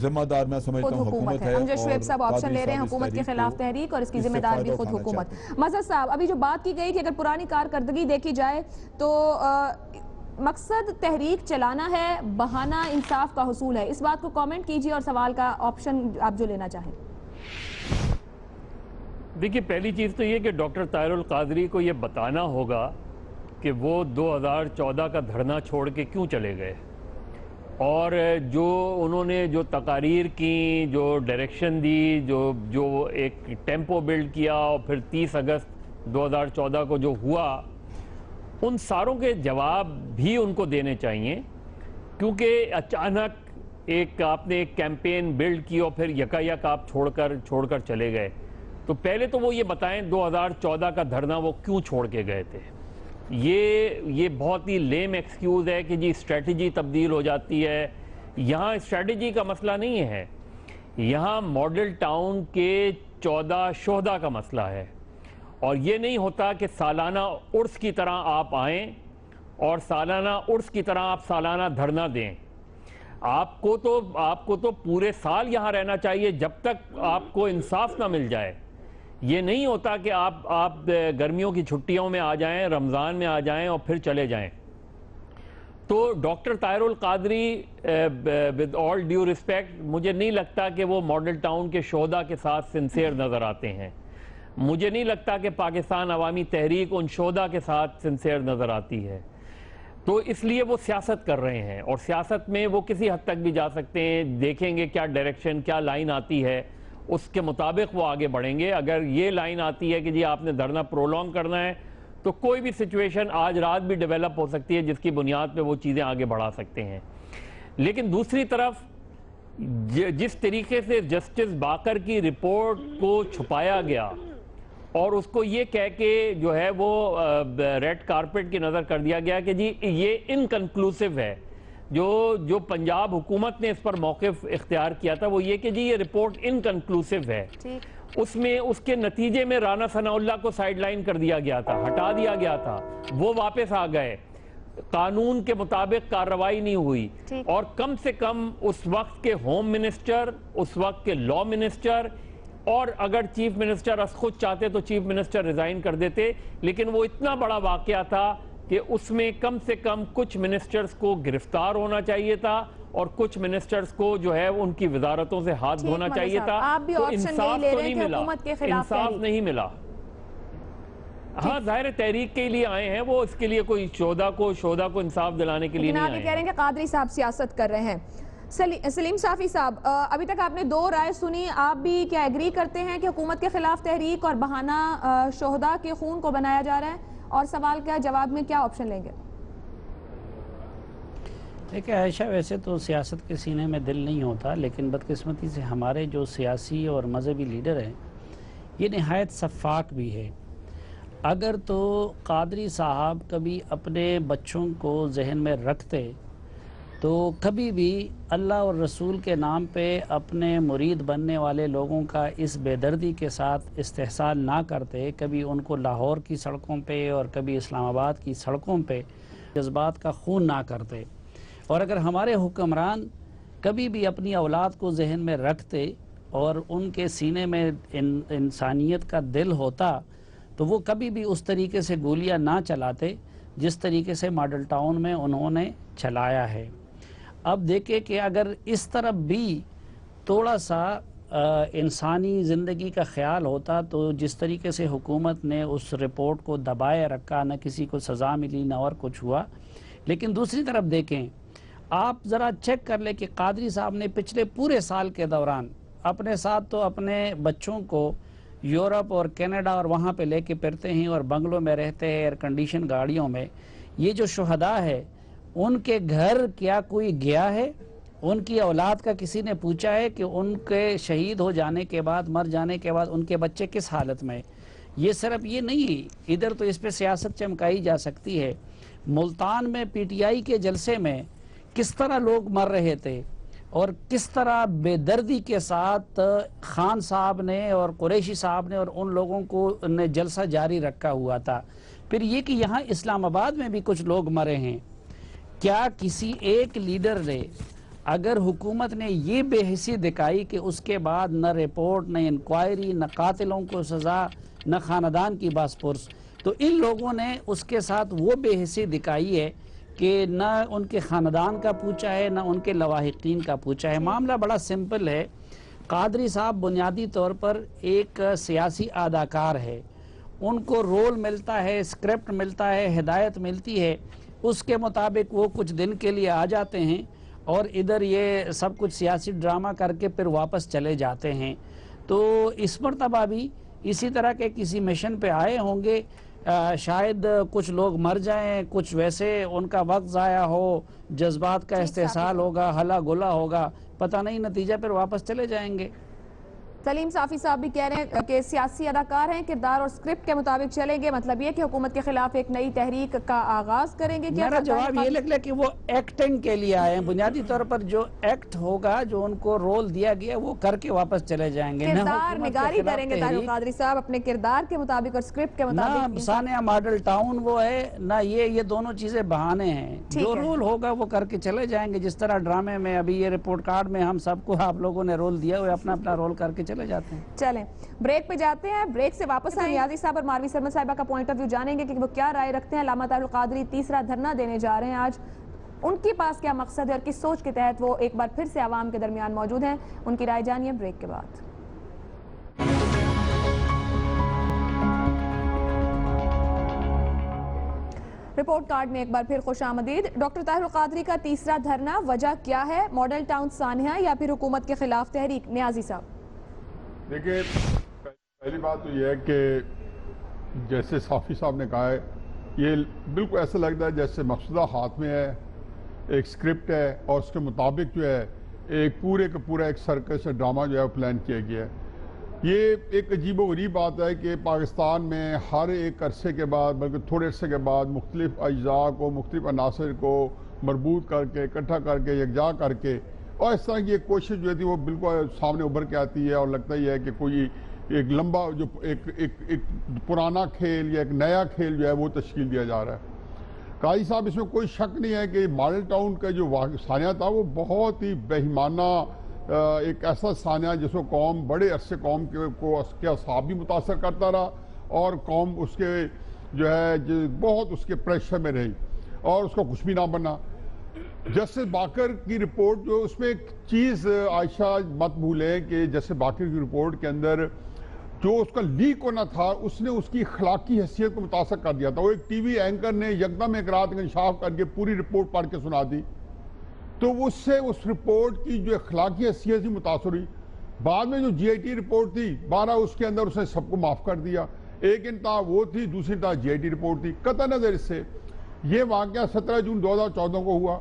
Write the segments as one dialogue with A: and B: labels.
A: ذمہ دار میں سمجھتا
B: خود
A: ہوں
B: حکومت ہے. امجد شعیب صاحب آپشن لے رہے ہیں حکومت کے خلاف تحریک اور اس کی ذمہ دار بھی خود حکومت. مظہر صاحب ابھی جو بات کی گئی کہ اگر پرانی کارکردگی دیکھی جائے تو مقصد تحریک چلانا ہے, بہانہ انصاف کا حصول ہے, اس بات کو کامنٹ کیجئے اور سوال کا آپشن آپ جو لینا چاہیں.
C: دیکھیے پہلی چیز تو یہ کہ ڈاکٹر طاہر القادری کو یہ بتانا ہوگا کہ وہ 2014 کا دھرنا چھوڑ کے کیوں چلے گئے, اور جو انہوں نے جو تقاریر کی, جو ڈائریکشن دی, جو ایک ٹیمپو بلڈ کیا, اور پھر 30 اگست 2014 کو جو ہوا, ان ساروں کے جواب بھی ان کو دینے چاہیے. کیونکہ اچانک آپ نے ایک کیمپین بلڈ کی اور پھر یک آپ چھوڑ کر چلے گئے. تو پہلے تو وہ یہ بتائیں 2014 کا دھرنا وہ کیوں چھوڑ کے گئے تھے. یہ بہت ہی لیم ایکسکیوز ہے کہ جی اسٹریٹجی تبدیل ہو جاتی ہے. یہاں اسٹریٹجی کا مسئلہ نہیں ہے, یہاں ماڈل ٹاؤن کے 14 شہداء کا مسئلہ ہے. اور یہ نہیں ہوتا کہ سالانہ عرس کی طرح آپ آئیں اور سالانہ عرس کی طرح آپ سالانہ دھرنا دیں. آپ کو تو پورے سال یہاں رہنا چاہیے جب تک آپ کو انصاف نہ مل جائے. یہ نہیں ہوتا کہ آپ گرمیوں کی چھٹیوں میں آ جائیں, رمضان میں آ جائیں اور پھر چلے جائیں. تو doctor Tahir ul-Qadri with all due respect مجھے نہیں لگتا کہ وہ ماڈل ٹاؤن کے شہداء کے ساتھ سنسیئر نظر آتے ہیں. مجھے نہیں لگتا کہ پاکستان عوامی تحریک ان شہداء کے ساتھ سنسیئر نظر آتی ہے. تو اس لیے وہ سیاست کر رہے ہیں, اور سیاست میں وہ کسی حد تک بھی جا سکتے ہیں. دیکھیں گے کیا ڈائریکشن, کیا لائن آتی ہے, اس کے مطابق وہ آگے بڑھیں گے. اگر یہ لائن آتی ہے کہ جی آپ نے دھرنا پرولونگ کرنا ہے, تو کوئی بھی سچویشن آج رات بھی ڈیولپ ہو سکتی ہے جس کی بنیاد پہ وہ چیزیں آگے بڑھا سکتے ہیں. لیکن دوسری طرف جس طریقے سے جسٹس باقر کی رپورٹ کو چھپایا گیا اور اس کو یہ کہہ کے جو ہے وہ ریڈ کارپٹ کی نظر کر دیا گیا کہ جی یہ انکنکلوسیو ہے. جو پنجاب حکومت نے اس پر موقف اختیار کیا تھا وہ یہ کہ جی یہ رپورٹ انکنکلوسیو ہے. اس کے نتیجے میں رانا ثناء اللہ کو سائیڈ لائن کر دیا گیا تھا, ہٹا دیا گیا تھا, وہ واپس آ گئے, قانون کے مطابق کارروائی نہیں ہوئی. اور کم سے کم اس وقت کے ہوم منسٹر, اس وقت کے لا منسٹر, اور اگر چیف منسٹر خود چاہتے تو چیف منسٹر ریزائن کر دیتے. لیکن وہ اتنا بڑا واقعہ تھا کہ اس میں کم سے کم کچھ منسٹرز کو گرفتار ہونا چاہیے تھا, اور کچھ منسٹرز کو جو ہے ان کی وزارتوں سے ہاتھ دھونا چاہیے تھا. تو انصاف تو نہیں ملا, انصاف نہیں ملا. ہاں ظاہر تحریک کے لیے آئے ہیں وہ, اس کے لیے کوئی شہداء کو انصاف دلانے کے لیے نہیں آئے ہیں.
B: آپ یہ کہہ رہے ہیں کہ قادری صاحب سیاست کر رہے ہیں. سلیم صافی صاحب, ابھی تک آپ نے 2 رائے سنی, آپ بھی کیا ایگری کرتے ہیں کہ حکومت کے خلاف تحریک اور بہانہ شہداء کے خون کو بنایا جا رہا ہے, اور سوال کا جواب میں کیا آپشن لیں گے؟
D: دیکھیں عائشہ, ویسے تو سیاست کے سینے میں دل نہیں ہوتا, لیکن بدقسمتی سے ہمارے جو سیاسی اور مذہبی لیڈر ہیں یہ نہایت شفاف بھی ہے. اگر تو قادری صاحب کبھی اپنے بچوں کو ذہن میں رکھتے تو کبھی بھی اللہ اور رسول کے نام پہ اپنے مرید بننے والے لوگوں کا اس بے دردی کے ساتھ استحصال نہ کرتے, کبھی ان کو لاہور کی سڑکوں پہ اور کبھی اسلام آباد کی سڑکوں پہ جذبات کا خون نہ کرتے. اور اگر ہمارے حکمران کبھی بھی اپنی اولاد کو ذہن میں رکھتے اور ان کے سینے میں انسانیت کا دل ہوتا تو وہ کبھی بھی اس طریقے سے گولیاں نہ چلاتے جس طریقے سے ماڈل ٹاؤن میں انہوں نے چلایا ہے. اب دیکھیں کہ اگر اس طرف بھی تھوڑا سا انسانی زندگی کا خیال ہوتا تو جس طریقے سے حکومت نے اس رپورٹ کو دبائے رکھا, نہ کسی کو سزا ملی نہ اور کچھ ہوا. لیکن دوسری طرف دیکھیں, آپ ذرا چیک کر لیں کہ قادری صاحب نے پچھلے پورے سال کے دوران اپنے ساتھ تو اپنے بچوں کو یورپ اور کینیڈا اور وہاں پہ لے کے پھرتے ہیں اور بنگلوں میں رہتے ہیں, ایئر کنڈیشن گاڑیوں میں. یہ جو شہداء ہے ان کے گھر کیا کوئی گیا ہے؟ ان کی اولاد کا کسی نے پوچھا ہے کہ ان کے شہید ہو جانے کے بعد, مر جانے کے بعد ان کے بچے کس حالت میں؟ یہ صرف یہ نہیں, ادھر تو اس پہ سیاست چمکائی جا سکتی ہے. ملتان میں پی ٹی آئی کے جلسے میں کس طرح لوگ مر رہے تھے اور کس طرح بے دردی کے ساتھ خان صاحب نے اور قریشی صاحب نے اور ان لوگوں کو نے جلسہ جاری رکھا ہوا تھا. پھر یہ کہ یہاں اسلام آباد میں بھی کچھ لوگ مرے ہیں. کیا کسی ایک لیڈر نے اگر حکومت نے یہ بے حسی دکھائی کہ اس کے بعد نہ رپورٹ، نہ انکوائری، نہ قاتلوں کو سزا، نہ خاندان کی باس پرس، تو ان لوگوں نے اس کے ساتھ وہ بے حسی دکھائی ہے کہ نہ ان کے خاندان کا پوچھا ہے، نہ ان کے لواحقین کا پوچھا ہے۔ معاملہ بڑا سمپل ہے۔ قادری صاحب بنیادی طور پر ایک سیاسی اداکار ہے، ان کو رول ملتا ہے، اسکرپٹ ملتا ہے، ہدایت ملتی ہے، اس کے مطابق وہ کچھ دن کے لیے آ جاتے ہیں اور ادھر یہ سب کچھ سیاسی ڈرامہ کر کے پھر واپس چلے جاتے ہیں۔ تو اس مرتبہ بھی اسی طرح کے کسی مشن پہ آئے ہوں گے، شاید کچھ لوگ مر جائیں، کچھ ویسے ان کا وقت ضائع ہو، جذبات کا استحصال ہوگا، ہلا گلا ہوگا، پتہ نہیں، نتیجہ پھر واپس چلے جائیں گے۔
B: سلیم صافی صاحب بھی کہہ رہے ہیں کہ سیاسی اداکار ہیں، کردار اور اسکرپٹ کے مطابق چلیں گے، مطلب یہ کہ حکومت کے خلاف ایک نئی تحریک کا آغاز کریں گے۔
D: میرا جواب یہ لگ لیا کہ وہ ایکٹنگ کے لیے آئے ہیں، بنیادی طور پر جو ایکٹ ہوگا، جو ان کو رول دیا گیا وہ کر کے واپس چلے جائیں گے۔
B: کردار نگاری کریں گے طاہر القادری صاحب اپنے کردار کے مطابق اور اسکرپٹ کے مطابق۔
D: نہ ثانیہ ماڈل ٹاؤن وہ ہے، نہ یہ دونوں چیزیں بہانے ہیں، جو رول ہوگا وہ کر کے چلے جائیں گے۔ جس طرح ڈرامے میں ابھی یہ رپورٹ کارڈ میں ہم سب کو آپ لوگوں نے رول دیا ہوئے، اپنا اپنا رول کر کے چلے جاتے ہیں۔
B: چلیں بریک پہ جاتے ہیں، بریک سے واپس آئیں، نیازی صاحب اور ماروی سرمد صاحبہ کا پوائنٹ آف ویو جانیں گے کہ وہ کیا رائے رکھتے ہیں۔ علامہ طاہر القادری تیسرا دھرنا دینے جا رہے ہیں آج، ان کے پاس کیا مقصد ہے اور کس سوچ کے تحت وہ ایک بار پھر سے عوام کے درمیان موجود ہیں، ان کی رائے جانیے بریک کے بعد۔ رپورٹ کارڈ میں ایک بار پھر خوش آمدید۔ ڈاکٹر طاہر القادری کا تیسرا دھرنا، وجہ کیا ہے؟ ماڈل ٹاؤن سانحہ یا پھر حکومت کے خلاف تحریک؟ نیازی صاحب
A: دیکھیں، پہلی بات تو یہ ہے کہ جیسے صافی صاحب نے کہا ہے، یہ بالکل ایسا لگتا ہے جیسے مقصودہ ہاتھ میں ہے، ایک سکرپٹ ہے اور اس کے مطابق جو ہے ایک پورے کا پورا ایک سرکس ڈرامہ جو ہے پلان کیا گیا ہے۔ یہ ایک عجیب و غریب بات ہے کہ پاکستان میں ہر ایک عرصے کے بعد، بلکہ تھوڑے عرصے کے بعد، مختلف اجزاء کو، مختلف عناصر کو مربوط کر کے، اکٹھا کر کے، یکجا کر کے، اور اس طرح کی ایک کوشش جو تھی وہ بالکل سامنے ابھر کے آتی ہے، اور لگتا ہی ہے کہ کوئی ایک لمبا جو ایک پرانا کھیل یا ایک نیا کھیل جو ہے وہ تشکیل دیا جا رہا ہے۔ قاضی صاحب اس میں کوئی شک نہیں ہے کہ ماڈل ٹاؤن کا جو سانحہ تھا وہ بہت ہی بہیمانہ ایک ایسا سانحہ جس کو قوم بڑے عرصے قوم کو اس کے اصحاب بھی متاثر کرتا رہا، اور قوم اس کے جو ہے بہت اس کے پریشر میں رہی اور اس کو کچھ بھی نہ بنا۔ جسٹس باقر کی رپورٹ جو اس میں ایک چیز عائشہ مت بھولیں کہ جسٹس باقر کی رپورٹ کے اندر جو اس کا لیک ہونا تھا، اس نے اس کی اخلاقی حیثیت کو متاثر کر دیا تھا۔ وہ ایک ٹی وی اینکر نے یکدم ایک رات انکشاف کر کے پوری رپورٹ پڑھ کے سنا دی، تو اس سے اس رپورٹ کی جو اخلاقی حیثیت تھی متاثر ہوئی۔ بعد میں جو جی آئی ٹی رپورٹ تھی 12 اس کے اندر اس نے سب کو معاف کر دیا۔ ایک انتہا وہ تھی، دوسری انتہا جی آئی ٹی رپورٹ تھی۔ قطع نظر اس سے یہ واقعہ 17 جون 2014 کو ہوا،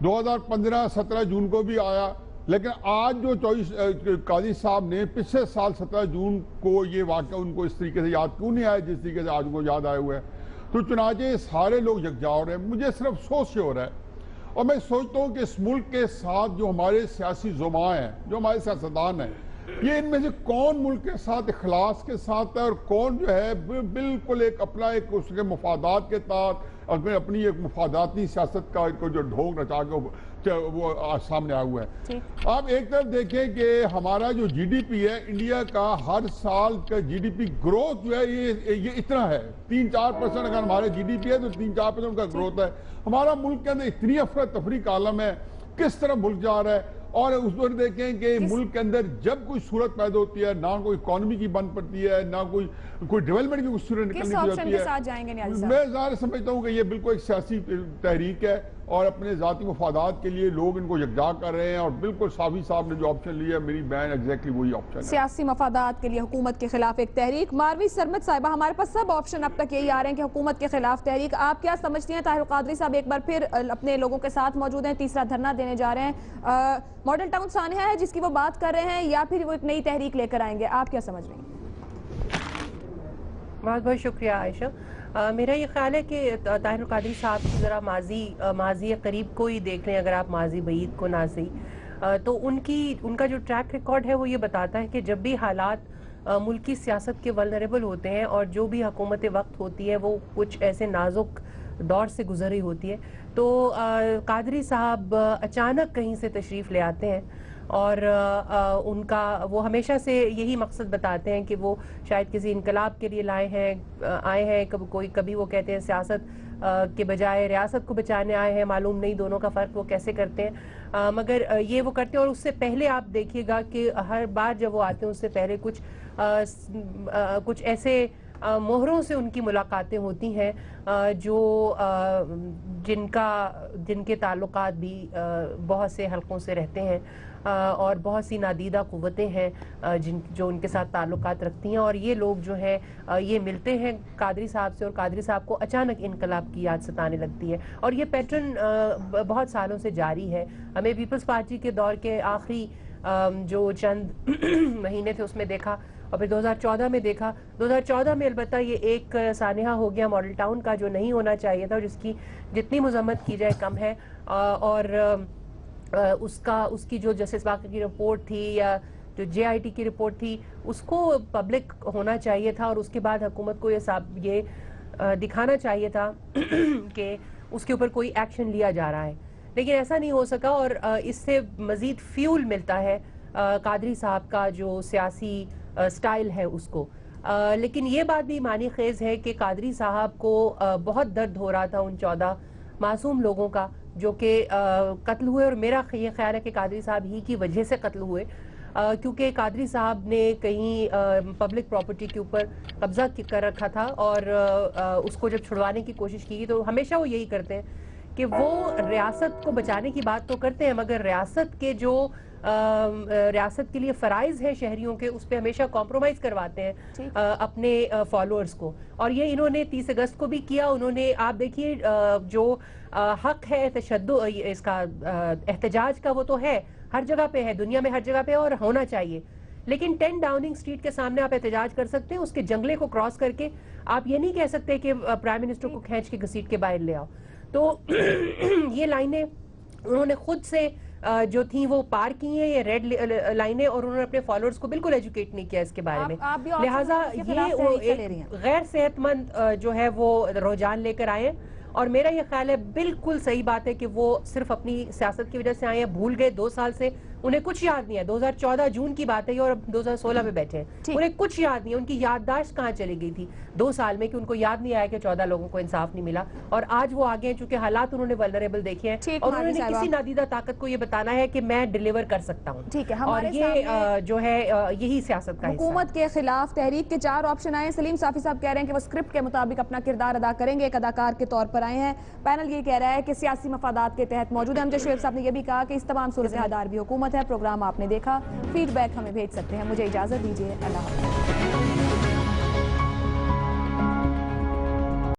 A: 2015 17 جون کو بھی آیا، لیکن آج جو قاضی صاحب نے پچھلے سال 17 جون کو یہ واقعہ ان کو اس طریقے سے یاد کیوں نہیں آیا جس طریقے سے آج کو یاد آئے ہوئے ہیں؟ تو چنانچہ سارے لوگ یکجا ہو رہے ہیں۔ مجھے صرف افسوس سے ہو رہا ہے، اور میں سوچتا ہوں کہ اس ملک کے ساتھ جو ہمارے سیاسی زماں ہیں، جو ہمارے سیاستدان ہیں، یہ ان میں سے کون ملک کے ساتھ اخلاص کے ساتھ ہے اور کون جو ہے بالکل ایک اپنا ایک اس کے مفادات کے تحت اپنی ایک مفاداتی سیاست کا جو ڈھونگ رچا کے وہ سامنے آیا ہوا ہے۔ آپ ایک طرف دیکھیں کہ ہمارا جو جی ڈی پی ہے انڈیا کا، ہر سال کا جی ڈی پی گروتھ جو ہے یہ اتنا ہے، 3-4% اگر ہمارے جی ڈی پی ہے تو 3-4% کا گروتھ ہے۔ ہمارا ملک کے اندر اتنی افراتفری کا عالم ہے، کس طرح ملک جا رہا ہے، اور اس پر دیکھیں کہ ملک کے اندر جب کوئی صورت پیدا ہوتی ہے، نہ کوئی اکانومی کی بند پڑتی ہے، نہ کوئی ڈیولپمنٹ کی کچھ صورت نکلنے کی ہوتی ہے۔ میں ظاہر سمجھتا ہوں کہ یہ بالکل ایک سیاسی تحریک ہے، اور اپنے ذاتی مفادات کے لیے لوگ ان کو یکجا کر رہے ہیں، اور بالکل صافی صاحب نے جو آپشن لیا ہے، میری بہن ایگزیکٹلی وہی آپشن ہے،
B: سیاسی مفادات کے لیے حکومت کے خلاف ایک تحریک۔ ماروی سرمد صاحبہ، ہمارے پاس سب آپشن اب تک یہی آ رہے ہیں کہ حکومت کے خلاف تحریک، آپ کیا سمجھتی ہیں؟ طاہر القادری صاحب ایک بار پھر اپنے لوگوں کے ساتھ موجود ہیں، تیسرا دھرنا دینے جا رہے ہیں، ماڈل ٹاؤن سانحہ ہے جس کی وہ بات کر رہے ہیں، یا پھر وہ ایک نئی تحریک لے کر آئیں گے؟ آپ کیا سمجھ رہی ہیں؟
E: بہت بہت شکریہ عائشہ۔ میرا یہ خیال ہے کہ طاہر القادری صاحب کی ذرا ماضی قریب کو ہی دیکھ لیں، اگر آپ ماضی بعید کو نہ صحیح، تو ان کا جو ٹریک ریکارڈ ہے وہ یہ بتاتا ہے کہ جب بھی حالات ملکی سیاست کے ولنریبل ہوتے ہیں اور جو بھی حکومت وقت ہوتی ہے وہ کچھ ایسے نازک دور سے گزر رہی ہوتی ہے. تو قادری صاحب اچانک کہیں سے تشریف لے آتے ہیں اور ان کا وہ ہمیشہ سے یہی مقصد بتاتے ہیں کہ وہ شاید کسی انقلاب کے لیے آئے ہیں. کبھی وہ کہتے ہیں سیاست کے بجائے ریاست کو بچانے آئے ہیں. معلوم نہیں دونوں کا فرق وہ کیسے کرتے ہیں, مگر یہ وہ کرتے ہیں. اور اس سے پہلے آپ دیکھیے گا کہ ہر بار جب وہ آتے ہیں اس سے پہلے کچھ ایسے مہروں سے ان کی ملاقاتیں ہوتی ہیں جن کے تعلقات بھی بہت سے حلقوں سے رہتے ہیں اور بہت سی نادیدہ قوتیں ہیں جو ان کے ساتھ تعلقات رکھتی ہیں. اور یہ لوگ جو ہیں یہ ملتے ہیں قادری صاحب سے اور قادری صاحب کو اچانک انقلاب کی یاد ستانے لگتی ہے. اور یہ پیٹرن بہت سالوں سے جاری ہے. ہمیں پیپلز پارٹی کے دور کے آخری جو چند مہینے تھے اس میں دیکھا, اور پھر 2014 میں دیکھا. 2014 میں البتہ یہ ایک سانحہ ہو گیا ماڈل ٹاؤن کا جو نہیں ہونا چاہیے تھا, اور جس کی جتنی مذمت کی جائے کم ہے. اور اس کی جو جسٹس باقر کی رپورٹ تھی یا جو جے آئی ٹی کی رپورٹ تھی اس کو پبلک ہونا چاہیے تھا, اور اس کے بعد حکومت کو یہ دکھانا چاہیے تھا کہ اس کے اوپر کوئی ایکشن لیا جا رہا ہے. لیکن ایسا نہیں ہو سکا, اور اس سے مزید فیول ملتا ہے قادری صاحب کا جو سیاسی سٹائل ہے اس کو. لیکن یہ بات بھی معنی خیز ہے کہ قادری صاحب کو بہت درد ہو رہا تھا ان 14 معصوم لوگوں کا جو کہ قتل ہوئے, اور میرا یہ خیال ہے کہ قادری صاحب ہی کی وجہ سے قتل ہوئے, کیونکہ قادری صاحب نے کہیں پبلک پراپرٹی کے اوپر قبضہ کر رکھا تھا, اور اس کو جب چھڑوانے کی کوشش کی تو ہمیشہ وہ یہی کرتے ہیں کہ وہ ریاست کو بچانے کی بات تو کرتے ہیں مگر ریاست کے لیے فرائض ہیں شہریوں کے, اس پہ ہمیشہ کمپرومائز کرواتے ہیں اپنے فالوورز کو. اور یہ انہوں نے 30 اگست کو بھی کیا. انہوں نے آپ دیکھیے جو حق ہے تشدد اس کا احتجاج کا وہ تو ہے, ہر جگہ پہ ہے, دنیا میں ہر جگہ پہ اور ہونا چاہیے. لیکن 10 ڈاؤننگ سٹریٹ کے سامنے آپ احتجاج کر سکتے ہیں, اس کے جنگلے کو کراس کر کے. آپ یہ نہیں کہہ سکتے کہ پرائم منسٹر کو کھینچ کے گھسیٹ کے باہر لے آؤ. تو یہ لائنیں انہوں نے خود سے جو تھیں وہ پار کی ہیں, یہ ریڈ لائنیں, اور انہوں نے اپنے فالوورز کو بالکل ایجوکیٹ نہیں کیا اس کے بارے میں. لہٰذا یہ ایک غیر صحت مند جو ہے وہ رجحان لے کر آئے ہیں, اور میرا یہ خیال ہے بالکل صحیح بات ہے کہ وہ صرف اپنی سیاست کی وجہ سے آئے ہیں. بھول گئے 2 سال سے, انہیں کچھ یاد نہیں ہے. 2014 جون کی بات ہے اور اب 2016 میں بیٹھے ہیں, انہیں کچھ یاد نہیں ہے. ان کی یادداشت کہاں چلی گئی تھی 2 سال میں کہ ان کو یاد نہیں آیا کہ 14 لوگوں کو انصاف نہیں ملا. اور آج وہ آگے ہیں چونکہ حالات انہوں نے ولنریبل دیکھے ہیں, اور انہوں نے کسی نادیدہ طاقت کو یہ بتانا ہے کہ میں ڈیلیور کر سکتا ہوں. اور یہ جو ہے یہی سیاست کا
B: حکومت کے خلاف تحریک کے 4 آپشن آئے ہیں. سلیم صافی صاحب کہہ رہے ہیں کہ وہ اسکرپٹ کے مطابق اپنا کردار ادا کریں گے, ایک اداکار کے طور پر آئے ہیں. پینل یہ کہہ رہا ہے کہ سیاسی مفادات کے تحت موجود ہے. امجد شعیب صاحب نے یہ بھی کہا کہ اس تمام صورتحال بھی حکومت ہے. پروگرام آپ نے دیکھا, فیڈ بیک ہمیں بھیج سکتے ہیں. مجھے اجازت دیجیے, اللہ حافظ.